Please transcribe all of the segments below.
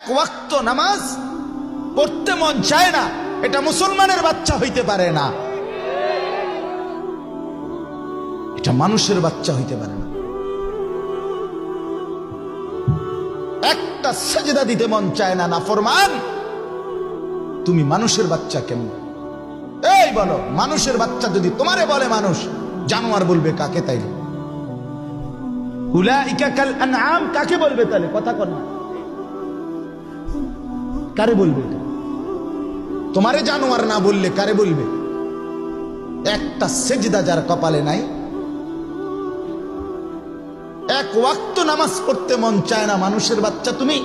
ওয়াক্ত নামাজ পড়তে মন চায় না, এটা মুসলমানের বাচ্চা হইতে পারে না, এটা মানুষের বাচ্চা হইতে পারে না। একটা সেজদা দিতে মন চায় না নাফরমান, তুমি মানুষের বাচ্চা কেমন? এই বলো, মানুষের বাচ্চা যদি তোমারে বলে মানুষ, জানোয়ার বলবে কাকে? তাইলে উলাইকা কাল আনআম কাকে বলবে? তাহলে কথা কর না, কারে বলবে? তোমারে জানোয়ার না বললে কারে বলবে? একটা সেজদা যার কপালে নাই, এক ওয়াক্ত নামাজ পড়তে মন চায় না, মানুষের বাচ্চা তুমি।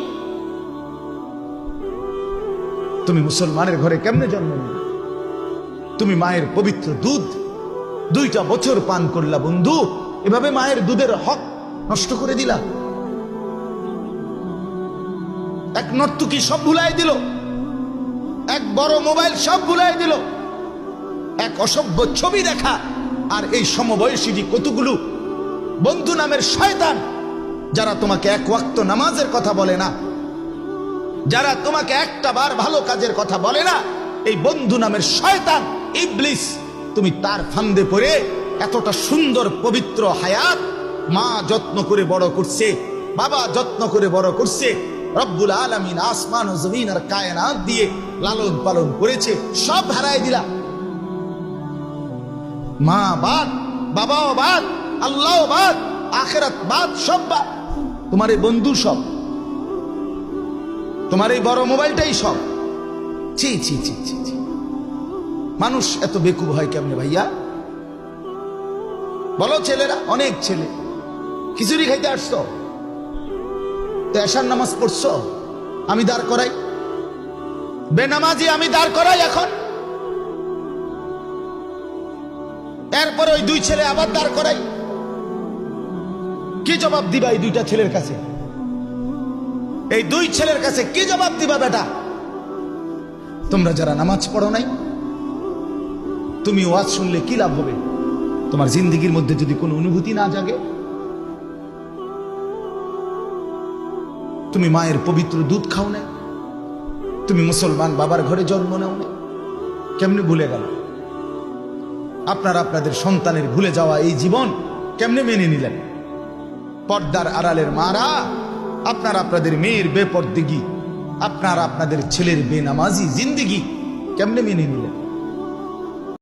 তুমি মুসলমানের ঘরে কেমনে জন্ম নিলে? তুমি মায়ের পবিত্র দুধ 2টা বছর পান করলা বন্ধু, এভাবে মায়ের দুধের হক নষ্ট করে দিলা। এক নর্তকী সব ভুলাই দিল, এক বড় মোবাইল সব ভুলাই দিল, এক অসভ্য ছবি দেখা, আর এই সমবয়সী কতগুলো বন্ধু নামের শয়তান, যারা তোমাকে এক ওয়াক্ত নামাজের কথা বলে না, যারা তোমাকে একটা বার ভালো কাজের কথা বলে না, এই বন্ধু নামের শয়তান ইবলিস, তুমি তার ফান্দে পড়ে এতটা সুন্দর পবিত্র হায়াত মা যত্ন করে বড় করছে, বাবা যত্ন করে বড় করছে, রব্বুল আলামিন আসমান ও জমিন আর কায়নাত দিয়ে লালন পালন করেছে, সব হারাই দিলা। মা বাদ, বাবাও বাদ, আল্লাহ বাদ, আখিরাত বাদ, সব বাদ। তোমার এই বন্ধু সব, তোমার এই বড় মোবাইলটাই সব। ছি ছি ছি ছি ছি, মানুষ এত বেকুব হয় কেমনে ভাইয়া? বলো ছেলেরা, অনেক ছেলে খিচুড়ি খাইতে আসছো তো এশার নামাজ পড়ছো, আমি দাঁড় করাই, বেনামাজি আমি দাঁড় করাই এখন, এরপরে ওই 2 ছেলে আবার দাঁড় করাই। কি জবাব দিবা এই 2টা ছেলের কাছে? এই 2 ছেলের কাছে কি জবাব দিবা বেটা? তোমরা যারা নামাজ পড়ো নাই, তুমি ওয়াজ শুনলে কি লাভ হবে? তোমার জিন্দেগির মধ্যে যদি কোনো অনুভূতি না জাগে, তুমি মায়ের পবিত্র দুধ খাও না, তুমি মুসলমান বাবার ঘরে জন্ম নাও না, কেমনে ভুলে গেল? আপনারা আপনাদের সন্তানের ভুলে যাওয়া এই জীবন কেমনে মেনে নিলেন? পর্দার আড়ালের মারা, আপনারা আপনাদের মেয়ের বেপরদেগি, আপনারা আপনাদের ছেলের বেনামাজি জিন্দেগি কেমনে মেনে নিলেন?